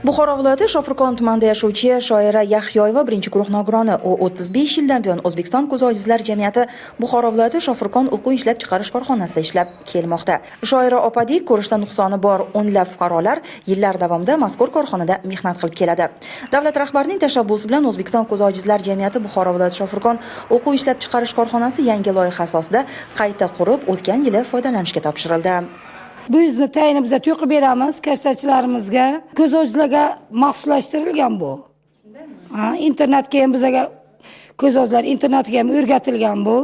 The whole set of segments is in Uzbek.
Buxoro viloyati Shofirkon tumanida yashovchi shoira Yahyoyeva birinchi guruh nogironi. U 35 yildan buyon O'zbekiston Ko'z ojizlar jamiyati Buxoro viloyati Shofirkon o'quv ishlab chiqarish korxonasida ishlab kelmoqda. Shoira opadek ko'rishda nuqsoni bor o'nlab fuqarolar yillar davomida mazkur korxonada mehnat qilib keladi. Davlat rahbarining tashabbusi bilan O'zbekiston Ko'z ojizlar jamiyati Buxoro viloyati Shofirkon o'quv ishlab chiqarish korxonasi yangi loyiha asosida qayta qurib, o'tgan yili foydalanishga topshirildi. Bu yuzni tayini biza to'qib beramiz kassachilarimizga. Ko'z ojizlarga maxsuslashtirilgan bu. Internetga ham bizaga ko'z ojizlar internetiga ham o'rgatilgan bu.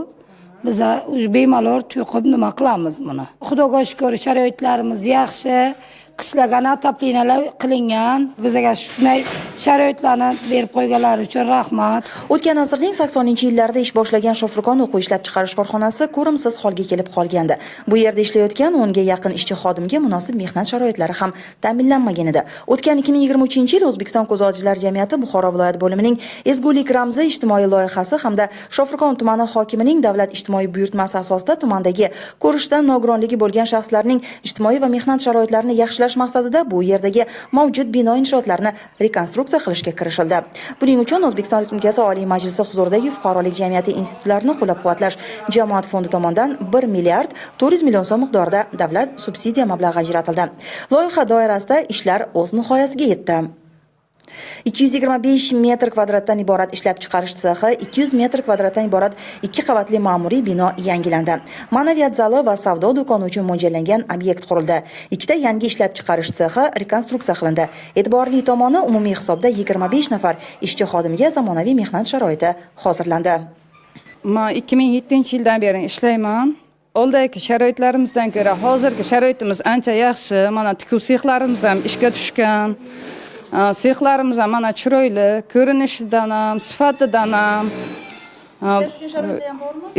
Biza bemalol to'qib nima qilamiz buni. Xudoga shukr, sharoitlarimiz yaxshi. Qishlagan ataplinalar qilingan. Bizaga shunday sharoitlarni berib qo'yganlari uchun rahmat. O'tgan asrning 80-yillarida ish boshlagan Shofirkon o'quv ishlab chiqarish korxonasi ko'rimsiz holga kelib qolgandi. Bu yerda ishlayotgan 10 ga yaqin ishchi xodimga munosib mehnat sharoitlari ham ta'minlanmagan edi. O'tgan 2023-yil O'zbekiston Ko'z ojizlar jamiyati Buxoro viloyat bo'limining ezgulik ramzi ijtimoiy loyihasi hamda Shofirkon tumani hokimining davlat ijtimoiy buyurtmasi asosida tumandagi ko'rishdan nogironligi bo'lgan shaxslarning ijtimoiy va mehnat sharoitlarini yaxshilash maqsadida bu yerdagi mavjud bino inshootlarini rekonstruksiya qilishga kirishildi. Buning uchun O'zbekiston Respublikasi Oliy Majlisi huzuridagi fuqarolik jamiyati institutlarini qo'llab-quvvatlash jamoat fondi tomonidan 1 milliard 400 million so'm miqdorida davlat subsidiya mablag'i ajratildi. Loyiha doirasida ishlar o'z nihoyasiga yetdi. 225 metr kvadratdan iborat ishlab chiqarish sexi, 200 metr kvadratdan iborat 2 qavatli ma'muriy bino yangilandi. Ma'naviyat zali va savdo do'koni uchun mo'ljallangan obyekt qurildi. Ikkita yangi ishlab chiqarish sexi rekonstruksiya qilindi. E'tiborli tomoni umumiy hisobda 25 nafar ishchi xodimga zamonaviy mehnat sharoiti hozirlandi. Men 2007-yildan beri ishlayman. Oldagi sharoitlarimizdan ko'ra hozirgi sharoitimiz ancha yaxshi. Mana tikuv sexlarimiz ham ishga tushgan. Sexlarimiz ham mana chiroyli, ko'rinishidan ham, sifatidan ham.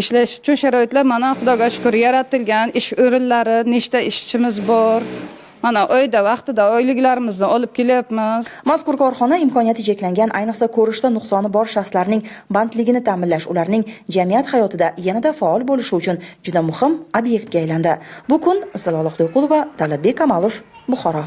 Ishlash uchun sharoitlar mana Xudoga shukr yaratilgan. Ish o'rinlari, nechta ishchimiz bor. Mana oyda vaqtida oyliklarimizni olib kelyapmiz. Mazkur korxona imkoniyati cheklangan, ayniqsa ko'rishda nuqsoni bor shaxslarning bandligini ta'minlash, ularning jamiyat hayotida yanada faol bo'lishi uchun juda muhim obyektga aylandi. Bu kun Islom Do'qulova, Davlatbek Kamalov, Buxoro.